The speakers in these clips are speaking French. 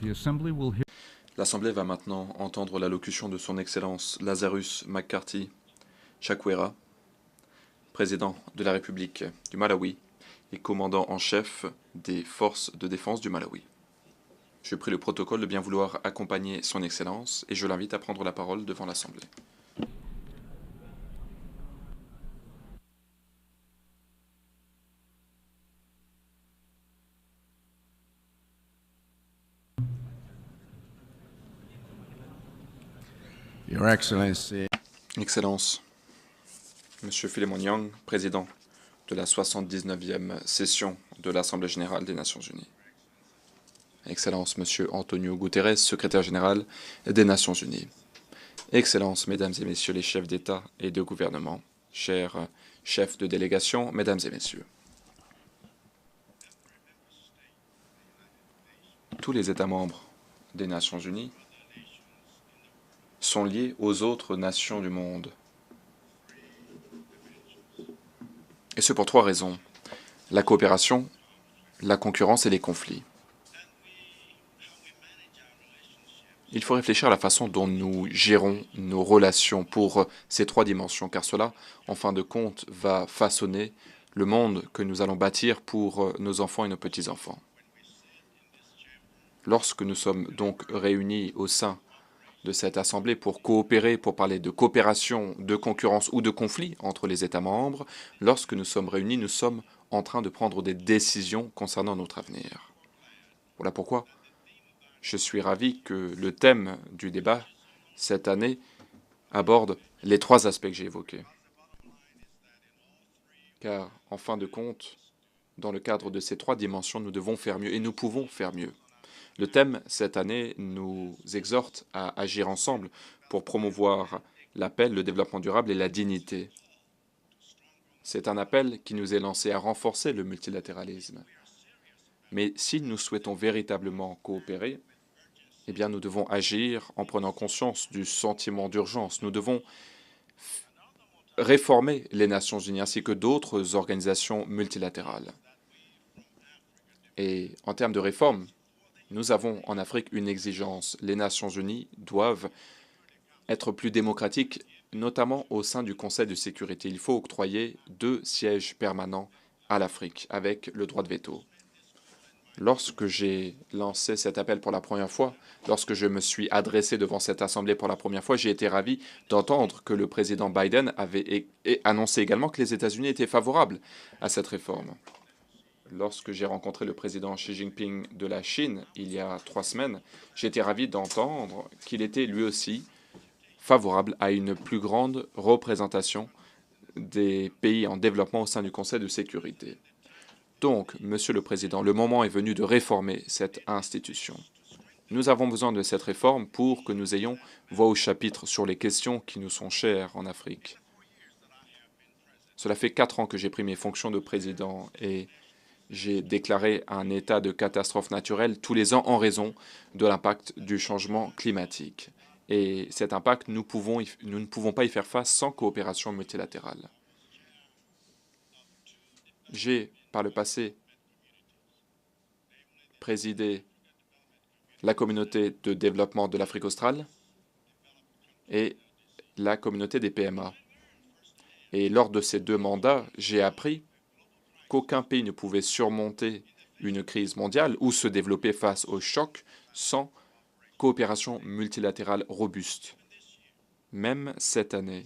L'Assemblée va maintenant entendre l'allocution de Son Excellence Lazarus McCarthy Chakwera, président de la République du Malawi et commandant en chef des forces de défense du Malawi. Je prie le protocole de bien vouloir accompagner Son Excellence et je l'invite à prendre la parole devant l'Assemblée. Your Excellency, Excellence, Monsieur Philemon Young, président de la 79e session de l'Assemblée générale des Nations unies. Excellence, Monsieur Antonio Guterres, secrétaire général des Nations unies. Excellences, Mesdames et Messieurs les chefs d'État et de gouvernement, chers chefs de délégation, Mesdames et Messieurs. Tous les États membres des Nations unies sont liés aux autres nations du monde. Et ce pour trois raisons: la coopération, la concurrence et les conflits. Il faut réfléchir à la façon dont nous gérons nos relations pour ces trois dimensions, car cela, en fin de compte, va façonner le monde que nous allons bâtir pour nos enfants et nos petits-enfants. Lorsque nous sommes donc réunis au sein de cette Assemblée pour coopérer, pour parler de coopération, de concurrence ou de conflit entre les États membres, lorsque nous sommes réunis, nous sommes en train de prendre des décisions concernant notre avenir. Voilà pourquoi je suis ravi que le thème du débat cette année aborde les trois aspects que j'ai évoqués. Car, en fin de compte, dans le cadre de ces trois dimensions, nous devons faire mieux et nous pouvons faire mieux. Le thème cette année nous exhorte à agir ensemble pour promouvoir la paix, le développement durable et la dignité. C'est un appel qui nous est lancé à renforcer le multilatéralisme. Mais si nous souhaitons véritablement coopérer, eh bien, nous devons agir en prenant conscience du sentiment d'urgence. Nous devons réformer les Nations unies ainsi que d'autres organisations multilatérales. Et en termes de réforme, nous avons en Afrique une exigence. Les Nations unies doivent être plus démocratiques, notamment au sein du Conseil de sécurité. Il faut octroyer 2 sièges permanents à l'Afrique avec le droit de veto. Lorsque j'ai lancé cet appel pour la première fois, lorsque je me suis adressé devant cette Assemblée pour la première fois, j'ai été ravi d'entendre que le président Biden avait annoncé également que les États-Unis étaient favorables à cette réforme. Lorsque j'ai rencontré le président Xi Jinping de la Chine il y a 3 semaines, j'ai été ravi d'entendre qu'il était lui aussi favorable à une plus grande représentation des pays en développement au sein du Conseil de sécurité. Donc, Monsieur le Président, le moment est venu de réformer cette institution. Nous avons besoin de cette réforme pour que nous ayons voix au chapitre sur les questions qui nous sont chères en Afrique. Cela fait 4 ans que j'ai pris mes fonctions de président et j'ai déclaré un état de catastrophe naturelle tous les ans en raison de l'impact du changement climatique. Et cet impact, nous ne pouvons pas y faire face sans coopération multilatérale. J'ai, par le passé, présidé la communauté de développement de l'Afrique australe et la communauté des PMA. Et lors de ces 2 mandats, j'ai appris qu'aucun pays ne pouvait surmonter une crise mondiale ou se développer face au choc sans coopération multilatérale robuste. Même cette année,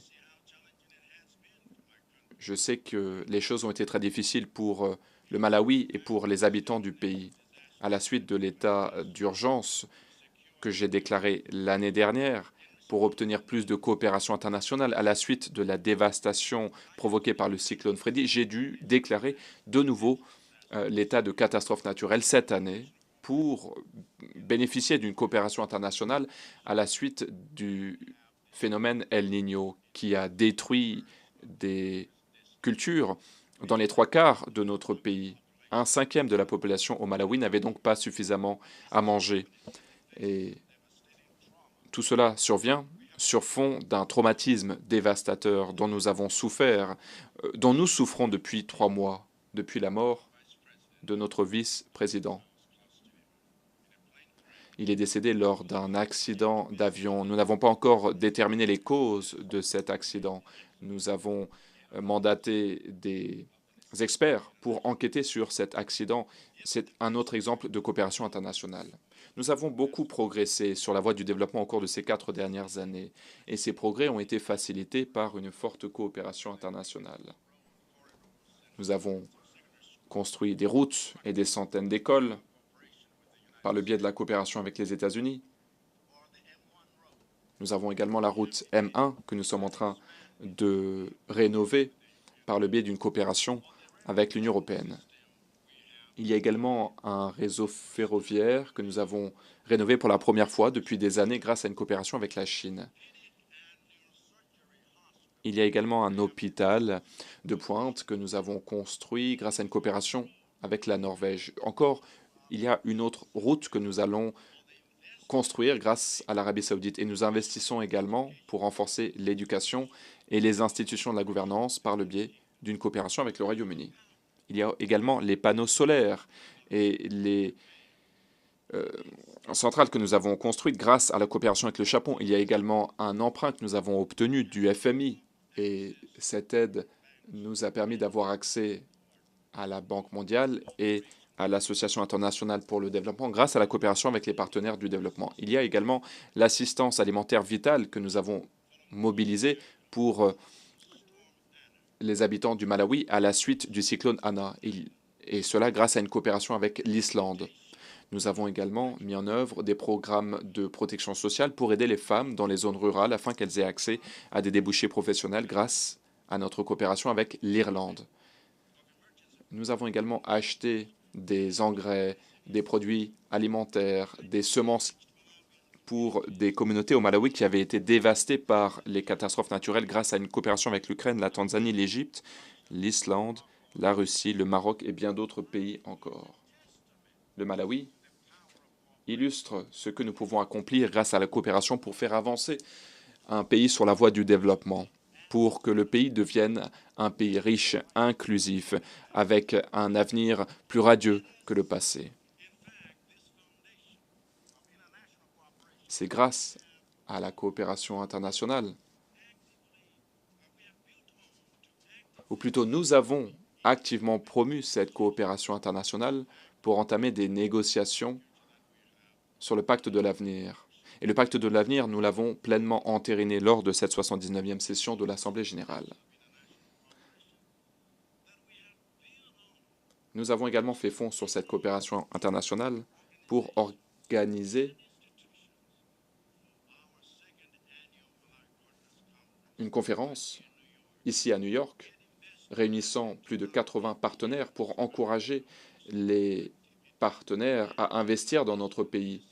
je sais que les choses ont été très difficiles pour le Malawi et pour les habitants du pays. À la suite de l'état d'urgence que j'ai déclaré l'année dernière pour obtenir plus de coopération internationale, à la suite de la dévastation provoquée par le cyclone Freddy, j'ai dû déclarer de nouveau l'état de catastrophe naturelle cette année pour bénéficier d'une coopération internationale à la suite du phénomène El Niño qui a détruit des cultures dans les 3/4 de notre pays. 1/5 de la population au Malawi n'avait donc pas suffisamment à manger. Et tout cela survient sur fond d'un traumatisme dévastateur dont nous avons souffert, dont nous souffrons depuis 3 mois, depuis la mort de notre vice-président. Il est décédé lors d'un accident d'avion. Nous n'avons pas encore déterminé les causes de cet accident. Nous avons mandaté des experts pour enquêter sur cet accident. C'est un autre exemple de coopération internationale. Nous avons beaucoup progressé sur la voie du développement au cours de ces 4 dernières années, et ces progrès ont été facilités par une forte coopération internationale. Nous avons construit des routes et des centaines d'écoles par le biais de la coopération avec les États-Unis. Nous avons également la route M1 que nous sommes en train de rénover par le biais d'une coopération avec l'Union européenne. Il y a également un réseau ferroviaire que nous avons rénové pour la première fois depuis des années grâce à une coopération avec la Chine. Il y a également un hôpital de pointe que nous avons construit grâce à une coopération avec la Norvège. Encore, il y a une autre route que nous allons construire grâce à l'Arabie saoudite. Et nous investissons également pour renforcer l'éducation et les institutions de la gouvernance par le biais d'une coopération avec le Royaume-Uni. Il y a également les panneaux solaires et les centrales que nous avons construites grâce à la coopération avec le Japon. Il y a également un emprunt que nous avons obtenu du FMI et cette aide nous a permis d'avoir accès à la Banque mondiale et à l'Association internationale pour le développement grâce à la coopération avec les partenaires du développement. Il y a également l'assistance alimentaire vitale que nous avons mobilisée pour les habitants du Malawi à la suite du cyclone Ana, et cela grâce à une coopération avec l'Islande. Nous avons également mis en œuvre des programmes de protection sociale pour aider les femmes dans les zones rurales afin qu'elles aient accès à des débouchés professionnels grâce à notre coopération avec l'Irlande. Nous avons également acheté des engrais, des produits alimentaires, des semences pour des communautés au Malawi qui avaient été dévastées par les catastrophes naturelles grâce à une coopération avec l'Ukraine, la Tanzanie, l'Égypte, l'Islande, la Russie, le Maroc et bien d'autres pays encore. Le Malawi illustre ce que nous pouvons accomplir grâce à la coopération pour faire avancer un pays sur la voie du développement, pour que le pays devienne un pays riche, inclusif, avec un avenir plus radieux que le passé. C'est grâce à la coopération internationale, ou plutôt nous avons activement promu cette coopération internationale pour entamer des négociations sur le pacte de l'avenir. Et le pacte de l'avenir, nous l'avons pleinement entériné lors de cette 79e session de l'Assemblée générale. Nous avons également fait fond sur cette coopération internationale pour organiser une conférence ici à New York, réunissant plus de 80 partenaires pour encourager les partenaires à investir dans notre pays,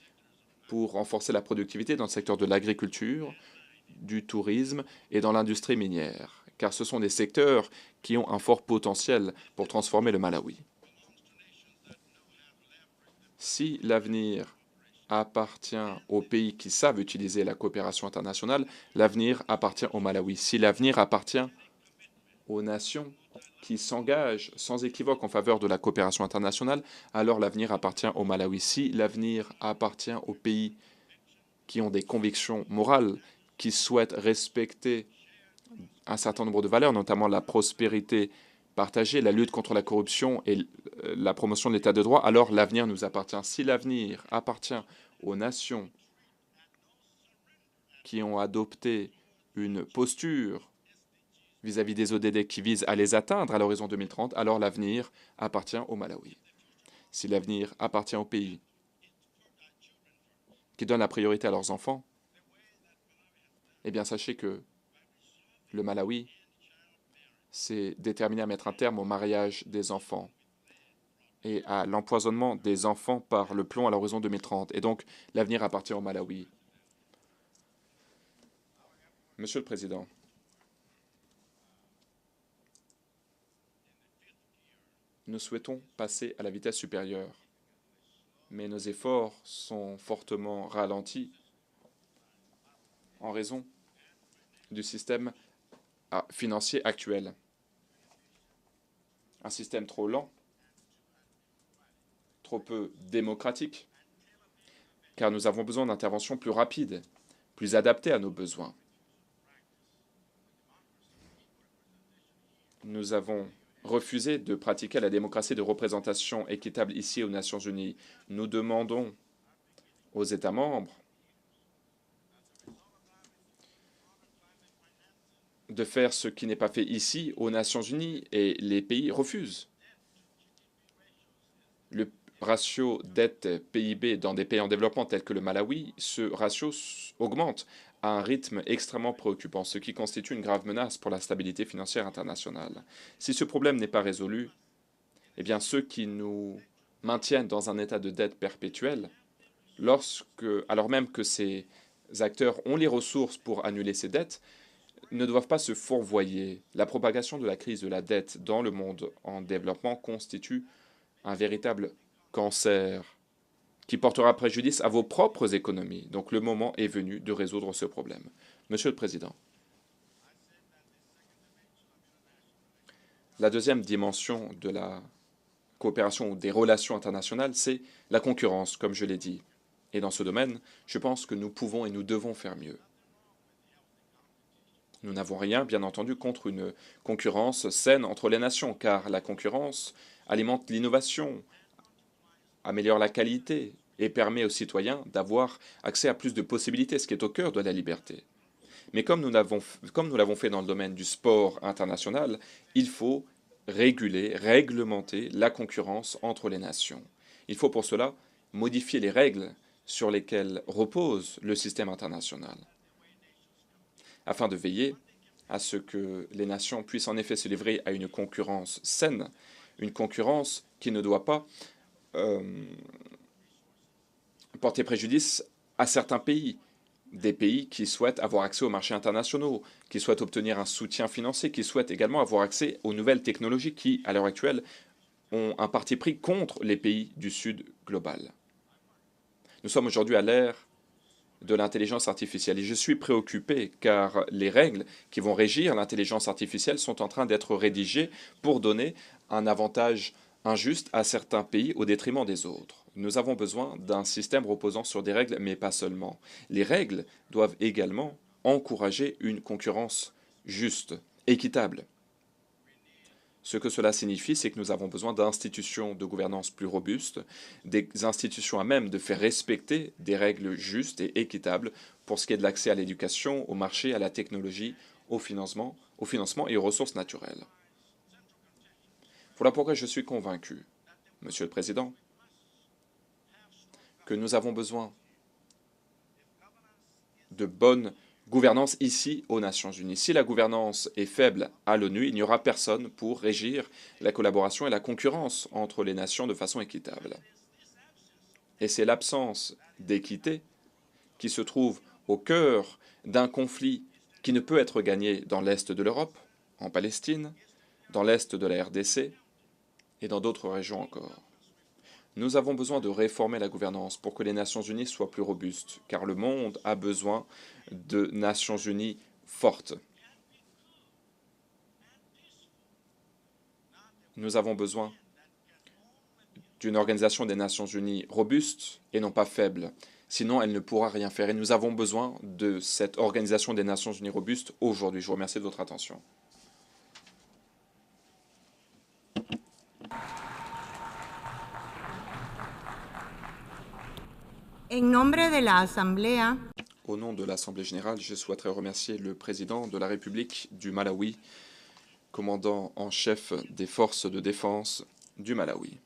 pour renforcer la productivité dans le secteur de l'agriculture, du tourisme et dans l'industrie minière, car ce sont des secteurs qui ont un fort potentiel pour transformer le Malawi. Si l'avenir appartient aux pays qui savent utiliser la coopération internationale, l'avenir appartient au Malawi. Si l'avenir appartient aux nations qui s'engagent sans équivoque en faveur de la coopération internationale, alors l'avenir appartient au Malawi. Si l'avenir appartient aux pays qui ont des convictions morales, qui souhaitent respecter un certain nombre de valeurs, notamment la prospérité partagée, la lutte contre la corruption et la promotion de l'état de droit, alors l'avenir nous appartient. Si l'avenir appartient aux nations qui ont adopté une posture vis-à-vis des ODD qui visent à les atteindre à l'horizon 2030, alors l'avenir appartient au Malawi. Si l'avenir appartient aux pays qui donnent la priorité à leurs enfants, eh bien sachez que le Malawi s'est déterminé à mettre un terme au mariage des enfants et à l'empoisonnement des enfants par le plomb à l'horizon 2030. Et donc, l'avenir appartient au Malawi. Monsieur le Président, nous souhaitons passer à la vitesse supérieure, mais nos efforts sont fortement ralentis en raison du système financier actuel. Un système trop lent, trop peu démocratique car nous avons besoin d'interventions plus rapides, plus adaptées à nos besoins. Nous avons refusé de pratiquer la démocratie de représentation équitable ici aux Nations Unies. Nous demandons aux États membres de faire ce qui n'est pas fait ici aux Nations Unies et les pays refusent. Le ratio dette PIB dans des pays en développement tels que le Malawi, ce ratio augmente à un rythme extrêmement préoccupant, ce qui constitue une grave menace pour la stabilité financière internationale. Si ce problème n'est pas résolu, eh bien ceux qui nous maintiennent dans un état de dette perpétuelle, alors même que ces acteurs ont les ressources pour annuler ces dettes, ne doivent pas se fourvoyer. La propagation de la crise de la dette dans le monde en développement constitue un véritable cancer qui portera préjudice à vos propres économies. Donc le moment est venu de résoudre ce problème. Monsieur le Président, la deuxième dimension de la coopération ou des relations internationales, c'est la concurrence, comme je l'ai dit. Et dans ce domaine, je pense que nous pouvons et nous devons faire mieux. Nous n'avons rien, bien entendu, contre une concurrence saine entre les nations, car la concurrence alimente l'innovation, améliore la qualité et permet aux citoyens d'avoir accès à plus de possibilités, ce qui est au cœur de la liberté. Mais comme nous l'avons fait dans le domaine du sport international, il faut réguler, réglementer la concurrence entre les nations. Il faut pour cela modifier les règles sur lesquelles repose le système international, afin de veiller à ce que les nations puissent en effet se livrer à une concurrence saine, une concurrence qui ne doit pas porter préjudice à certains pays, des pays qui souhaitent avoir accès aux marchés internationaux, qui souhaitent obtenir un soutien financier, qui souhaitent également avoir accès aux nouvelles technologies qui, à l'heure actuelle, ont un parti pris contre les pays du Sud global. Nous sommes aujourd'hui à l'ère de l'intelligence artificielle et je suis préoccupé car les règles qui vont régir l'intelligence artificielle sont en train d'être rédigées pour donner un avantage injuste à certains pays au détriment des autres. Nous avons besoin d'un système reposant sur des règles, mais pas seulement. Les règles doivent également encourager une concurrence juste, équitable. Ce que cela signifie, c'est que nous avons besoin d'institutions de gouvernance plus robustes, des institutions à même de faire respecter des règles justes et équitables pour ce qui est de l'accès à l'éducation, au marché, à la technologie, au financement et aux ressources naturelles. Voilà pourquoi je suis convaincu, Monsieur le Président, que nous avons besoin de bonne gouvernance ici aux Nations Unies. Si la gouvernance est faible à l'ONU, il n'y aura personne pour régir la collaboration et la concurrence entre les nations de façon équitable. Et c'est l'absence d'équité qui se trouve au cœur d'un conflit qui ne peut être gagné dans l'Est de l'Europe, en Palestine, dans l'Est de la RDC et dans d'autres régions encore. Nous avons besoin de réformer la gouvernance pour que les Nations Unies soient plus robustes, car le monde a besoin de Nations Unies fortes. Nous avons besoin d'une organisation des Nations Unies robuste et non pas faible. Sinon, elle ne pourra rien faire. Et nous avons besoin de cette organisation des Nations Unies robuste aujourd'hui. Je vous remercie de votre attention. Au nom de l'Assemblée générale, je souhaiterais remercier le président de la République du Malawi, commandant en chef des forces de défense du Malawi.